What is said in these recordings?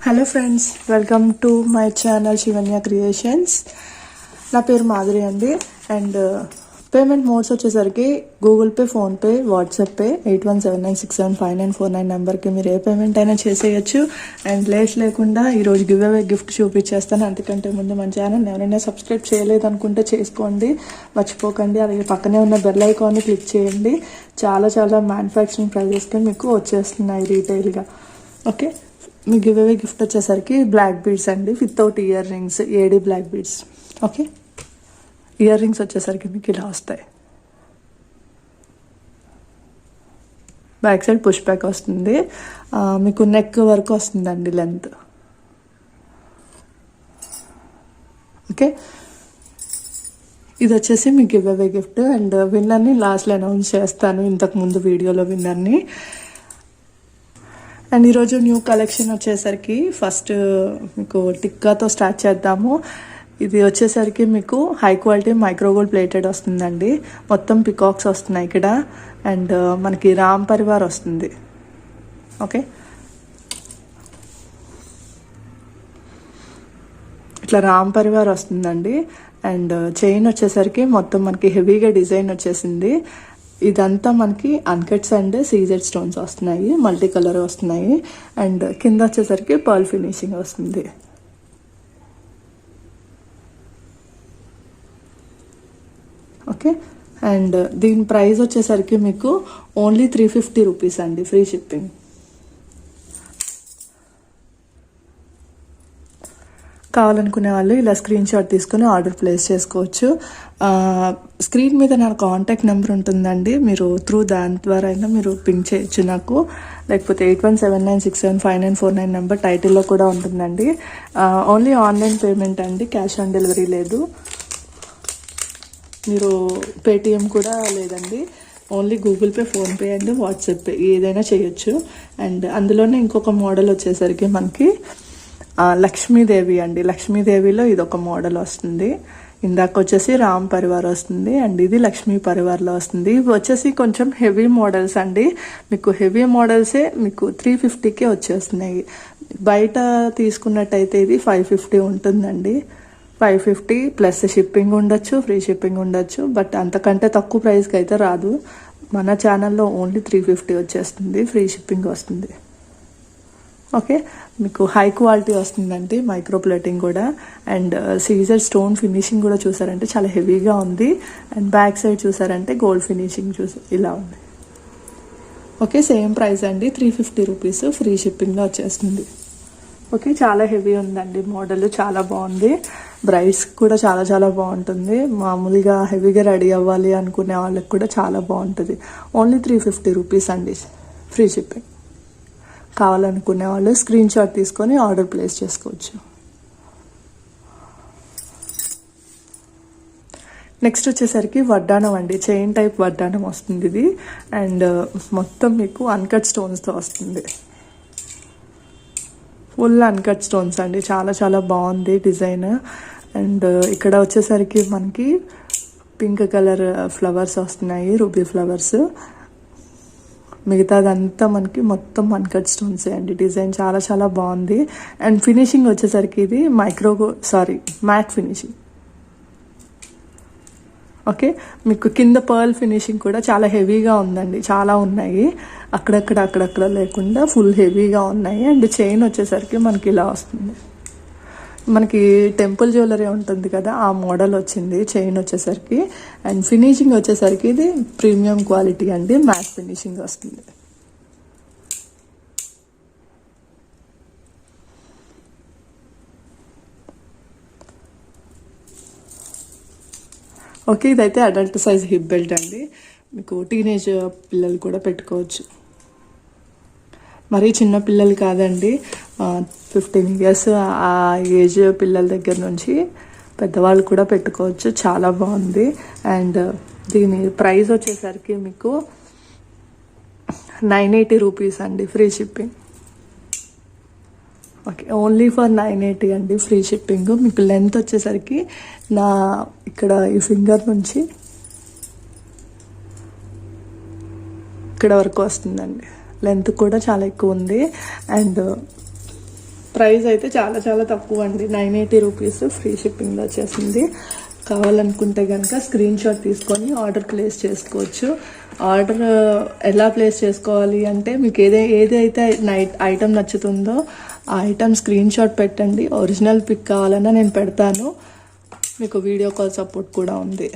Hello friends, welcome to my channel Shivanya creations. నా పేరు మాధురి అండి. అండ్ పేమెంట్ మోడ్స్ వచ్చేసరికి Google pay, PhonePe, WhatsApp pay 8179675949 నెంబర్కి మీరు ఏ పేమెంట్ అయినా చేసేయచ్చు. అండ్ లేట్ లేకుండా ఈరోజు గివ్ అవే గిఫ్ట్ చూపించేస్తాను. అంతకంటే ముందు మన ఛానల్ ఎవరైనా సబ్స్క్రైబ్ చేయలేదు అనుకుంటే చేసుకోండి, మర్చిపోకండి. అలాగే పక్కనే ఉన్న బెల్ ఐకాన్ని క్లిక్ చేయండి. చాలా చాలా మ్యానుఫ్యాక్చరింగ్ ప్రైజెస్కి మీకు వచ్చేస్తున్నాయి రీటైల్గా. ఓకే, మీ గివ్ అవే గిఫ్ట్ వచ్చేసరికి బ్లాక్ బీడ్స్ అండి, without ear rings, AD black beads. Okay, ear rings వచ్చేసరికి మీకు ఇలా వస్తాయి. బ్యాక్ సైడ్ పుష్ బ్యాక్ వస్తుంది, మీకు నెక్ వరకు వస్తుందండి లెంత్. ఓకే, ఇది వచ్చేసి మీ గివ్ అవే గిఫ్ట్. అండ్ విన్నర్ని లాస్ట్లో అనౌన్స్ చేస్తాను, ఇంతకుముందు వీడియోలో విన్నర్ని. అండ్ ఈరోజు న్యూ కలెక్షన్ వచ్చేసరికి ఫస్ట్ మీకు టిక్కాతో స్టార్ట్ చేద్దాము. ఇది వచ్చేసరికి మీకు హై క్వాలిటీ మైక్రోగోల్డ్ ప్లేటెడ్ వస్తుందండి. మొత్తం పికాక్స్ వస్తున్నాయి ఇక్కడ. అండ్ మనకి రామ్ పరివార్ వస్తుంది. ఓకే, ఇట్లా రామ్ పరివార్ వస్తుందండి. అండ్ చైన్ వచ్చేసరికి మొత్తం మనకి హెవీగా డిజైన్ వచ్చేసింది. ఇదంతా మనకి అన్కట్స్ అండ్ సీజెడ్ స్టోన్స్ వస్తున్నాయి, మల్టీ కలర్ వస్తున్నాయి. అండ్ కింద వచ్చేసరికి పర్ల్ ఫినిషింగ్ వస్తుంది. ఓకే, అండ్ దీని ప్రైస్ వచ్చేసరికి మీకు ఓన్లీ 350 రూపీస్ అండి, ఫ్రీ షిప్పింగ్. కావాలనుకునే వాళ్ళు ఇలా స్క్రీన్ షాట్ తీసుకొని ఆర్డర్ ప్లేస్ చేసుకోవచ్చు. స్క్రీన్ మీద నా కాంటాక్ట్ నెంబర్ ఉంటుందండి, మీరు దాని ద్వారా అయినా మీరు పింక్ చేయొచ్చు నాకు. లేకపోతే 8179675949 నెంబర్ టైటిల్లో కూడా ఉంటుందండి. ఓన్లీ ఆన్లైన్ పేమెంట్ అండి, క్యాష్ ఆన్ డెలివరీ లేదు. మీరు పేటిఎం కూడా లేదండి, only Google pay, PhonePe and WhatsApp pay ఏదైనా చేయొచ్చు. అండ్ అందులోనే ఇంకొక మోడల్ వచ్చేసరికి మనకి లక్ష్మీదేవి అండి. లక్ష్మీదేవిలో ఇది ఒక మోడల్ వస్తుంది. ఇందాక వచ్చేసి రామ్ పరివార్ వస్తుంది, అండ్ ఇది లక్ష్మీ పరివార్లో వస్తుంది. ఇవి వచ్చేసి కొంచెం హెవీ మోడల్స్ అండి. మీకు హెవీ మోడల్సే మీకు 350కే వచ్చేస్తున్నాయి. బయట తీసుకున్నట్టయితే ఇది 550 ఉంటుందండి. 550 ప్లస్ షిప్పింగ్ ఉండొచ్చు, ఫ్రీ షిప్పింగ్ ఉండొచ్చు. బట్ అంతకంటే తక్కువ ప్రైస్కి అయితే రాదు. మన ఛానల్లో ఓన్లీ 350 వచ్చేస్తుంది, ఫ్రీ షిప్పింగ్ వస్తుంది. ఓకే, మీకు హై క్వాలిటీ వస్తుందండి, మైక్రో ప్లేటింగ్ కూడా. అండ్ సీజర్ స్టోన్ ఫినిషింగ్ కూడా చూసారంటే చాలా హెవీగా ఉంది. అండ్ బ్యాక్ సైడ్ చూసారంటే గోల్డ్ ఫినిషింగ్ ఇలా ఉంది. ఓకే, సేమ్ ప్రైస్ అండి, 350 రూపీస్, ఫ్రీ షిప్పింగ్లో వచ్చేస్తుంది. ఓకే, చాలా హెవీ ఉందండి మోడల్, చాలా బాగుంది. బ్రైడ్స్ కూడా చాలా చాలా బాగుంటుంది. మామూలుగా హెవీగా రెడీ అవ్వాలి అనుకునే వాళ్ళకి కూడా చాలా బాగుంటుంది. ఓన్లీ 350 రూపీస్ అండి, ఫ్రీ షిప్పింగ్. కావాలనుకునే వాళ్ళు స్క్రీన్ షాట్ తీసుకొని ఆర్డర్ ప్లేస్ చేసుకోవచ్చు. నెక్స్ట్ వచ్చేసరికి వడ్డానం అండి, చైన్ టైప్ వడ్డానం వస్తుంది ఇది. అండ్ మొత్తం మీకు అన్కట్ స్టోన్స్తో వస్తుంది, ఫుల్ అన్కట్ స్టోన్స్ అండి. చాలా చాలా బాగుంది డిజైన్. అండ్ ఇక్కడ వచ్చేసరికి మనకి పింక్ కలర్ ఫ్లవర్స్ వస్తున్నాయి, రూబీ ఫ్లవర్స్. మిగతాదంతా మనకి మొత్తం అన్కట్ స్టోన్సే అండి. డిజైన్ చాలా చాలా బాగుంది. అండ్ ఫినిషింగ్ వచ్చేసరికి ఇది మ్యాట్ ఫినిషింగ్. ఓకే, మీకు కింద పర్ల్ ఫినిషింగ్ కూడా చాలా హెవీగా ఉందండి, చాలా ఉన్నాయి. అక్కడక్కడ లేకుండా ఫుల్ హెవీగా ఉన్నాయి. అండ్ చైన్ వచ్చేసరికి మనకి ఇలా వస్తుంది. మనకి టెంపుల్ జ్యువెలరీ ఉంటుంది కదా, ఆ మోడల్ వచ్చింది చైన్ వచ్చేసరికి. అండ్ ఫినిషింగ్ వచ్చేసరికి ఇది ప్రీమియం క్వాలిటీ అండి, మ్యాట్ ఫినిషింగ్ వస్తుంది. ఓకే, ఇదైతే అడల్ట్ సైజ్ హిప్ బెల్ట్ అండి. మీకు టీనేజ్ పిల్లలు కూడా పెట్టుకోవచ్చు, మరీ చిన్న పిల్లలు కాదండి. 15 ఇయర్స్ ఆ ఏజ్ పిల్లల దగ్గర నుంచి పెద్దవాళ్ళు కూడా పెట్టుకోవచ్చు. చాలా బాగుంది. అండ్ దీని ప్రైస్ వచ్చేసరికి మీకు 980 రూపీస్ అండి, free shipping. Okay, only for 980 అండి, ఫ్రీ షిప్పింగ్. మీకు లెంత్ వచ్చేసరికి ఇక్కడ ఈ ఫింగర్ నుంచి ఇక్కడ వరకు వస్తుందండి. లెంత్ కూడా చాలా ఎక్కువ ఉంది. అండ్ ప్రైస్ అయితే చాలా చాలా తక్కువ అండి, 980 రూపీస్ ఫ్రీ షిప్పింగ్లో వచ్చేసింది. కావాలనుకుంటే కనుక స్క్రీన్ షాట్ తీసుకొని ఆర్డర్ ప్లేస్ చేసుకోవచ్చు. ఆర్డర్ ఎలా ప్లేస్ చేసుకోవాలి అంటే మీకు ఏదైతే ఐటమ్ నచ్చుతుందో ఆ ఐటమ్ స్క్రీన్ షాట్ పెట్టండి. ఒరిజినల్ పిక్ కావాలన్నా నేను పెడతాను, మీకు వీడియో కాల్ సపోర్ట్ కూడా ఉంది.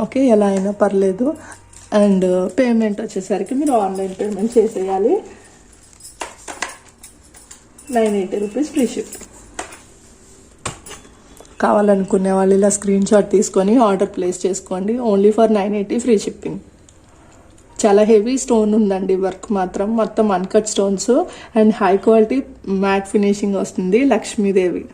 ఓకే, ఎలా అయినా పర్లేదు. అండ్ పేమెంట్ వచ్చేసరికి మీరు ఆన్లైన్ పేమెంట్ చేసేయాలి. 980 రూపీస్ ఫ్రీ షిప్. కావాలనుకునే వాళ్ళు ఇలా స్క్రీన్ షాట్ తీసుకొని ఆర్డర్ ప్లేస్ చేసుకోండి. Only for 980 free shipping. చాలా హెవీ స్టోన్ ఉందండి, వర్క్ మాత్రం మొత్తం uncut stones and high quality matte finishing వస్తుంది. Lakshmidevi.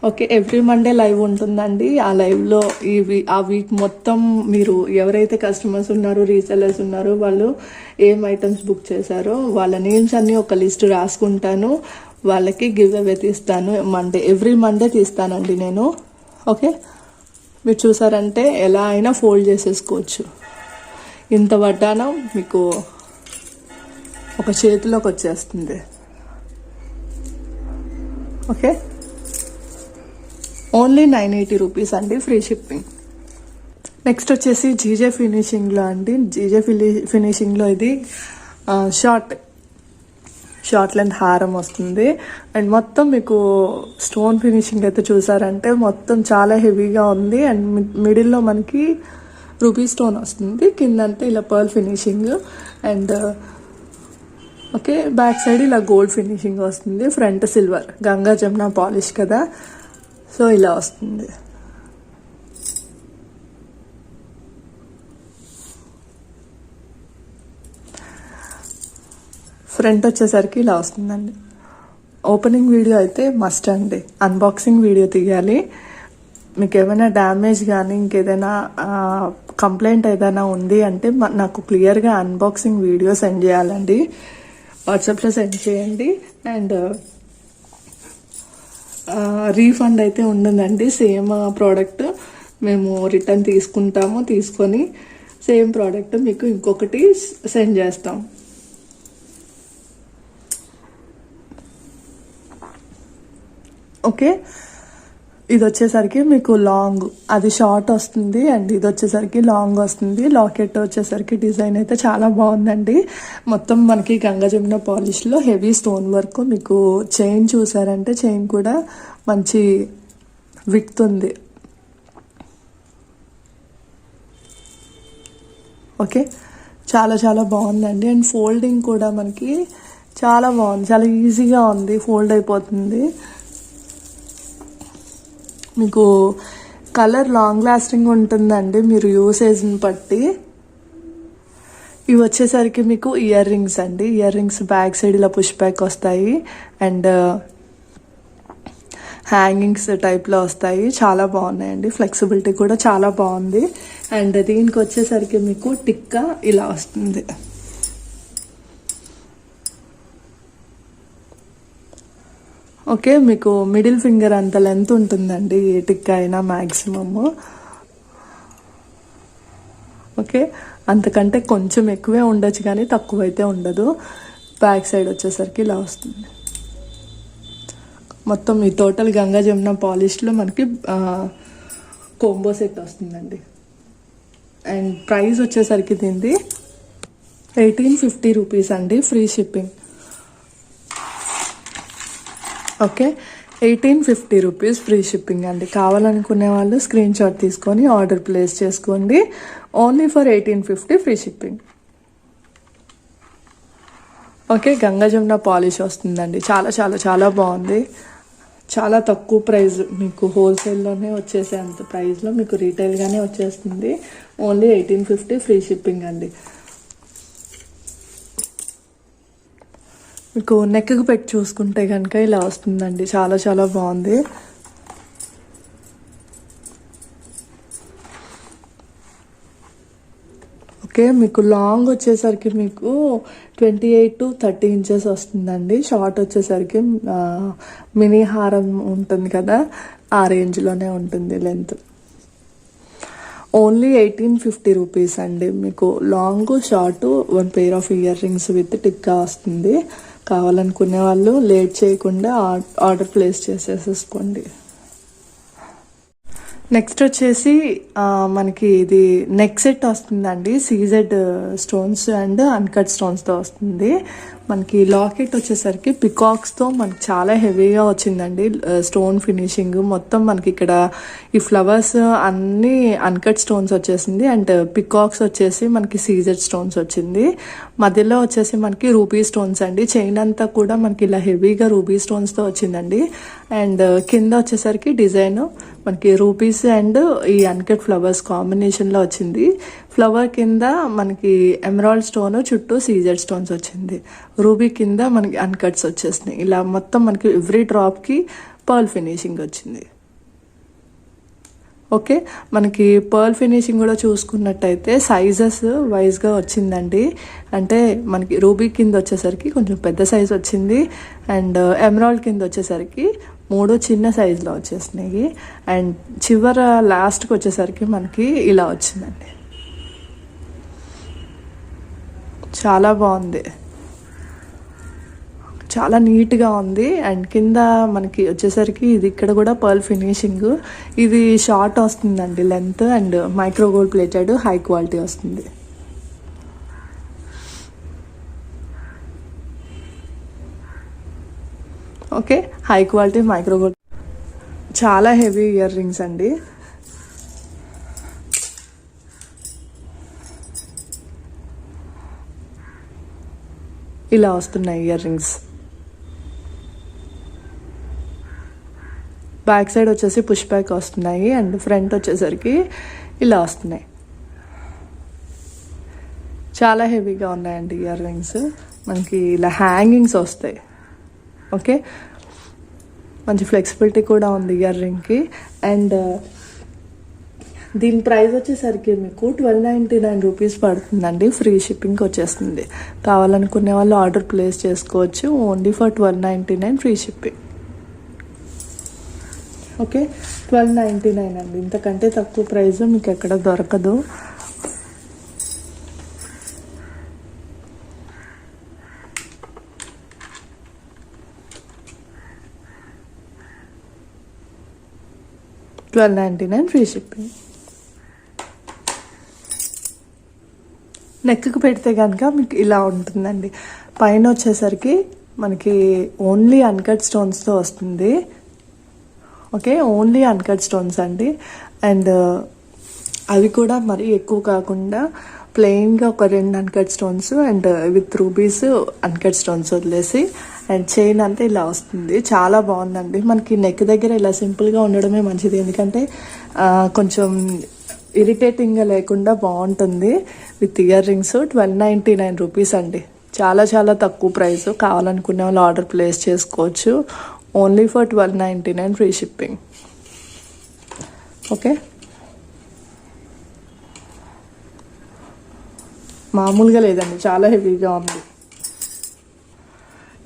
Okay, every Monday live ఉంటుందండి. ఆ లైవ్లో ఆ వీక్ మొత్తం మీరు ఎవరైతే కస్టమర్స్ ఉన్నారో, రీసెలర్స్ ఉన్నారో, వాళ్ళు ఏం ఐటమ్స్ బుక్ చేశారో వాళ్ళ నేమ్స్ అన్నీ ఒక లిస్ట్ రాసుకుంటాను. వాళ్ళకి గివ్ అవే తీస్తాను. ఎవ్రీ మండే తీస్తానండి నేను. ఓకే, మీరు చూసారంటే ఎలా అయినా ఫోల్డ్ చేసేసుకోవచ్చు. ఇంత వడ్డానం మీకు ఒక చేతిలోకి వచ్చేస్తుంది. ఓకే, ఓన్లీ 980 రూపీస్ అండి ఫ్రీ షిప్పింగ్. నెక్స్ట్ వచ్చేసి జీజే ఫినిషింగ్లో అండి. జీజే ఫినిషింగ్లో ఇది షార్ట్ లెంత్ హారం వస్తుంది. అండ్ మొత్తం మీకు స్టోన్ ఫినిషింగ్ అయితే చూసారంటే మొత్తం చాలా హెవీగా ఉంది. అండ్ మిడిల్లో మనకి రూబీ స్టోన్ వస్తుంది, కిందంతా ఇలా pearl finishing. And okay, back side ఇలా గోల్డ్ ఫినిషింగ్ వస్తుంది. Front silver, Ganga Jamuna polish కదా, సో ఇలా వస్తుంది. ఫ్రంట్ వచ్చేసరికి ఇలా వస్తుందండి. ఓపెనింగ్ వీడియో అయితే మస్ట్ అండి, అన్బాక్సింగ్ వీడియో తీయాలి. మీకు ఏమైనా డ్యామేజ్ కానీ ఇంకేదైనా కంప్లైంట్ ఏదైనా ఉంది అంటే నాకు క్లియర్గా అన్బాక్సింగ్ వీడియో సెండ్ చేయాలండి. వాట్సాప్లో సెండ్ చేయండి. అండ్ రీఫండ్ అయితే ఉండదండి. సేమ్ ప్రోడక్ట్ మేము రిటర్న్ తీసుకుంటాము, తీసుకొని సేమ్ ప్రోడక్ట్ మీకు ఇంకొకటి సెండ్ చేస్తాం. ఓకే, ఇది వచ్చేసరికి మీకు లాంగ్, అది షార్ట్ వస్తుంది. అండ్ ఇది వచ్చేసరికి లాంగ్ వస్తుంది. లాకెట్ వచ్చేసరికి డిజైన్ అయితే చాలా బాగుందండి. మొత్తం మనకి గంగా జమున పాలిష్లో హెవీ స్టోన్ వర్క్. మీకు చైన్ చూసారంటే చైన్ కూడా మంచి విడ్త్ ఉంది. ఓకే, చాలా చాలా బాగుందండి. అండ్ ఫోల్డింగ్ కూడా మనకి చాలా బాగుంది, చాలా ఈజీగా ఉంది, ఫోల్డ్ అయిపోతుంది. మీకు కలర్ లాంగ్ లాస్టింగ్ ఉంటుందండి మీరు యూసేజ్ని బట్టి. ఇవి వచ్చేసరికి మీకు ఇయర్ రింగ్స్ అండి. ఇయర్ రింగ్స్ బ్యాక్ సైడ్ ఇలా పుష్ బ్యాక్ వస్తాయి. అండ్ హ్యాంగింగ్స్ టైప్లో వస్తాయి. చాలా బాగున్నాయండి, ఫ్లెక్సిబిలిటీ కూడా చాలా బాగుంది. అండ్ దీనికి వచ్చేసరికి మీకు టిక్కా ఇలా వస్తుంది. ఓకే, మీకు మిడిల్ ఫింగర్ అంత లెంత్ ఉంటుందండి ఏ టిక్ అయినా మ్యాక్సిమమ్. ఓకే, అంతకంటే కొంచెం ఎక్కువే ఉండొచ్చు కానీ తక్కువైతే ఉండదు. బ్యాక్ సైడ్ వచ్చేసరికి ఇలా వస్తుంది. మొత్తం ఈ టోటల్ గంగా జమున పాలిష్లో మనకి కోంబో సెట్ వస్తుందండి. అండ్ ప్రైస్ వచ్చేసరికి దీనిది 1850 రూపీస్ అండి free shipping. Okay, 1850 rupees free shipping అండి. కావాలనుకునే వాళ్ళు స్క్రీన్ షాట్ తీసుకొని ఆర్డర్ ప్లేస్ చేసుకోండి. Only for 1850 free shipping. Okay, Ganga Jamuna polish వస్తుందండి. చాలా చాలా చాలా బాగుంది. చాలా తక్కువ ప్రైస్, మీకు హోల్సేల్లోనే వచ్చేసే అంత ప్రైస్లో మీకు రీటైల్గానే వచ్చేస్తుంది. ఓన్లీ 1850 ఫ్రీ షిప్పింగ్ అండి. మీకు నెక్కి పెట్టి చూసుకుంటే కనుక ఇలా వస్తుందండి. చాలా చాలా బాగుంది. ఓకే, మీకు లాంగ్ వచ్చేసరికి మీకు 28 to 30 ఇంచెస్ వస్తుందండి. షార్ట్ వచ్చేసరికి మినీ హారం ఉంటుంది కదా, ఆ రేంజ్లోనే ఉంటుంది లెంత్. ఓన్లీ 1850 రూపీస్ అండి. మీకు long short 1 pair of ear rings with tikka వస్తుంది. కావాలనుకునే వాళ్ళు లేట్ చేయకుండా ఆర్డర్ ప్లేస్ చేసేసుకోండి. నెక్స్ట్ వచ్చేసి మనకి ఇది నెక్ సెట్ వస్తుందండి. సీజెడ్ స్టోన్స్ అండ్ అన్కట్ స్టోన్స్తో వస్తుంది. మనకి లాకెట్ వచ్చేసరికి పికాక్స్తో మనకి చాలా హెవీగా వచ్చిందండి. స్టోన్ ఫినిషింగ్ మొత్తం మనకి ఇక్కడ ఈ ఫ్లవర్స్ అన్నీ అన్కట్ స్టోన్స్ వచ్చేసింది. అండ్ పికాక్స్ వచ్చేసి మనకి సీజెడ్ స్టోన్స్ వచ్చింది. మధ్యలో వచ్చేసి మనకి రూబీ స్టోన్స్ అండి. చైన్ అంతా కూడా మనకి ఇలా హెవీగా రూబీ స్టోన్స్తో వచ్చిందండి. అండ్ కింద వచ్చేసరికి డిజైన్ మనకి రూపీస్ అండ్ ఈ అన్కట్ ఫ్లవర్స్ కాంబినేషన్లో వచ్చింది. ఫ్లవర్ కింద మనకి ఎమరాల్డ్ స్టోన్, చుట్టూ సీజెడ్ స్టోన్స్ వచ్చింది. రూబీ కింద మనకి అన్కట్స్ వచ్చేసినాయి. ఇలా మొత్తం మనకి ఎవ్రీ డ్రాప్కి పర్ల్ ఫినిషింగ్ వచ్చింది. ఓకే, మనకి పర్ల్ ఫినిషింగ్ కూడా చూసుకున్నట్టయితే సైజెస్ వైజ్గా వచ్చిందండి. అంటే మనకి రూబీ కింద వచ్చేసరికి కొంచెం పెద్ద సైజ్ వచ్చింది. అండ్ ఎమరాల్డ్ కింద వచ్చేసరికి 3 చిన్న సైజులో వచ్చేసినాయి. అండ్ చివర లాస్ట్కి వచ్చేసరికి మనకి ఇలా వచ్చిందండి. చాలా బాగుంది, చాలా నీట్గా ఉంది. అండ్ కింద మనకి వచ్చేసరికి ఇది ఇక్కడ కూడా పర్ల్ ఫినిషింగ్. ఇది షార్ట్ వస్తుందండి length. And micro gold plated high quality వస్తుంది. Okay, high quality micro gold. చాలా హెవీ ఇయర్ రింగ్స్ అండి. ఇలా వస్తున్నాయి ఇయర్ రింగ్స్. బ్యాక్ సైడ్ వచ్చేసి పుష్ బ్యాక్ వస్తున్నాయి. అండ్ ఫ్రంట్ వచ్చేసరికి ఇలా వస్తున్నాయి. చాలా హెవీగా ఉన్నాయండి ఇయర్ రింగ్స్. మనకి ఇలా హ్యాంగింగ్స్ వస్తాయి. ఓకే, మంచి ఫ్లెక్సిబిలిటీ కూడా ఉంది ఇయర్ రింగ్కి. అండ్ దీని ప్రైస్ వచ్చేసరికి మీకు 1299 రూపీస్ పడుతుందండి. ఫ్రీ షిప్పింగ్కి వచ్చేస్తుంది. కావాలనుకునే వాళ్ళు ఆర్డర్ ప్లేస్ చేసుకోవచ్చు. Only for 1299 free shipping. Okay, 1299 అండి. ఇంతకంటే తక్కువ ప్రైస్ మీకు ఎక్కడ దొరకదు. $12.99 ఫ్రీ షిప్పింగ్. నెక్కి పెడితే కనుక మీకు ఇలా ఉంటుందండి. పైన వచ్చేసరికి మనకి ఓన్లీ అన్కట్ స్టోన్స్తో వస్తుంది. ఓకే, ఓన్లీ అన్కట్ స్టోన్స్ అండి. అండ్ అవి కూడా మరీ ఎక్కువ కాకుండా ప్లెయిన్గా ఒక 2 uncut stones and with rubies uncut stones వదిలేసి అండ్ చైన్ అంతా ఇలా వస్తుంది. చాలా బాగుందండి. మనకి నెక్ దగ్గర ఇలా సింపుల్గా ఉండడమే మంచిది. ఎందుకంటే కొంచెం ఇరిటేటింగ్గా లేకుండా బాగుంటుంది. విత్ ఇయర్ రింగ్స్ 1299 రూపీస్ అండి. చాలా చాలా తక్కువ ప్రైస్. కావాలనుకునే వాళ్ళు ఆర్డర్ ప్లేస్ చేసుకోవచ్చు. Only for 1299 free shipping. Okay, మామూలుగా లేదండి, చాలా హెవీగా ఉంది.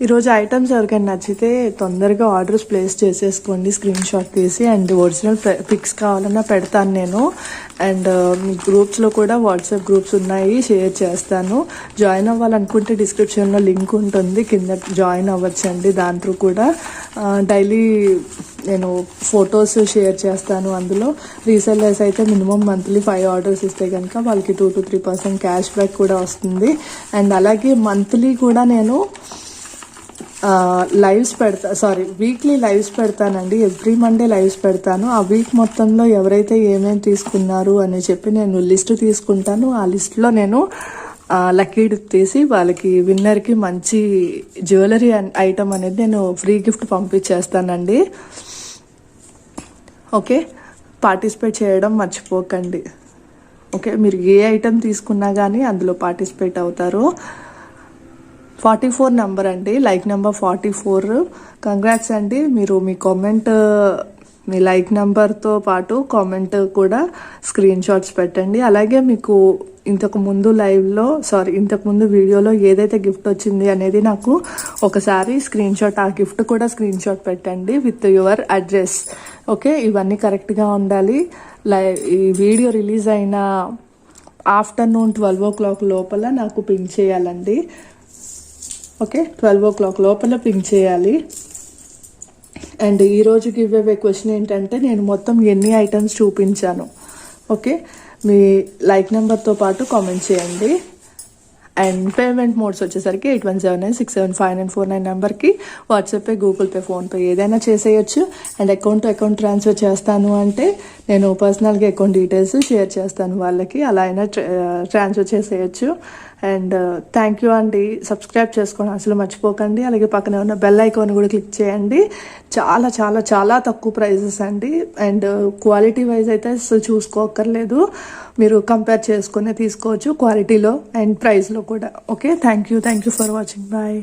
ఈరోజు ఐటమ్స్ ఎవరికైనా నచ్చితే తొందరగా ఆర్డర్స్ ప్లేస్ చేసేసుకోండి స్క్రీన్ షాట్ తీసి. అండ్ ఒరిజినల్ పిక్స్ కావాలన్నా పెడతాను నేను. అండ్ మీ గ్రూప్స్లో కూడా వాట్సాప్ గ్రూప్స్ ఉన్నాయి, షేర్ చేస్తాను. జాయిన్ అవ్వాలనుకుంటే డిస్క్రిప్షన్లో లింక్ ఉంటుంది, కింద జాయిన్ అవ్వచ్చండి. దాంట్లో కూడా డైలీ నేను ఫొటోస్ షేర్ చేస్తాను. అందులో రీసెల్లర్స్ అయితే మినిమం మంత్లీ 5 ఆర్డర్స్ ఇస్తే కనుక వాళ్ళకి 2 to 3% క్యాష్ బ్యాక్ కూడా వస్తుంది. అండ్ అలాగే మంత్లీ కూడా నేను లైవ్స్ వీక్లీ లైవ్స్ పెడతానండి. ఎవ్రీ మండే లైవ్స్ పెడతాను. ఆ వీక్ మొత్తంలో ఎవరైతే ఏమేమి తీసుకున్నారు అని చెప్పి నేను లిస్ట్ తీసుకుంటాను. ఆ లిస్ట్లో నేను లక్కీ డిప్ తీసి వాళ్ళకి విన్నర్కి మంచి జ్యువెలరీ ఐటమ్ అనేది నేను ఫ్రీ గిఫ్ట్ పంపించేస్తానండి. ఓకే, పార్టిసిపేట్ చేయడం మర్చిపోకండి. ఓకే, మీరు ఏ ఐటమ్ తీసుకున్నా కానీ అందులో పార్టిసిపేట్ అవుతారు. 44 నెంబర్ అండి, లైక్ నెంబర్ 44. కంగ్రాట్స్ అండి. మీరు మీ కామెంట్, మీ లైక్ నెంబర్తో పాటు కామెంట్ కూడా స్క్రీన్ షాట్స్ పెట్టండి. అలాగే మీకు ఇంతకుముందు వీడియోలో ఏదైతే గిఫ్ట్ వచ్చింది అనేది నాకు ఒకసారి స్క్రీన్ షాట్, ఆ గిఫ్ట్ కూడా స్క్రీన్ షాట్ పెట్టండి విత్ యువర్ అడ్రస్. ఓకే, ఇవన్నీ కరెక్ట్గా ఉండాలి. ఈ వీడియో రిలీజ్ అయిన ఆఫ్టర్నూన్ 12 o'clock లోపల నాకు పింక్ చేయాలండి. ఓకే, 12 o'clock లోపల పింక్ చేయాలి. అండ్ ఈరోజు గివ్ అవే క్వశ్చన్ ఏంటంటే నేను మొత్తం ఎన్ని ఐటమ్స్ చూపించాను. ఓకే, మీ లైక్ నెంబర్తో పాటు కామెంట్ చేయండి. అండ్ పేమెంట్ మోడ్స్ వచ్చేసరికి 8179675949 నెంబర్కి WhatsApp pay, Google pay, PhonePe ఏదైనా చేసేయచ్చు. And account to account transfer చేస్తాను అంటే నేను పర్సనల్గా అకౌంట్ డీటెయిల్స్ షేర్ చేస్తాను వాళ్ళకి, అలా అయినా ట్రాన్స్ఫర్ చేసేయచ్చు. అండ్ థ్యాంక్ యూ అండి. సబ్స్క్రైబ్ చేసుకోండి అసలు మర్చిపోకండి. అలాగే పక్కనే ఉన్న బెల్ ఐకాన్ కూడా క్లిక్ చేయండి. చాలా చాలా చాలా తక్కువ ప్రైజెస్ అండి. అండ్ క్వాలిటీ వైజ్ అయితే అసలు చూసుకోక్కర్లేదు, మీరు కంపేర్ చేసుకునే తీసుకోవచ్చు క్వాలిటీలో అండ్ ప్రైస్లో కూడా. Okay, thank you for watching. Bye.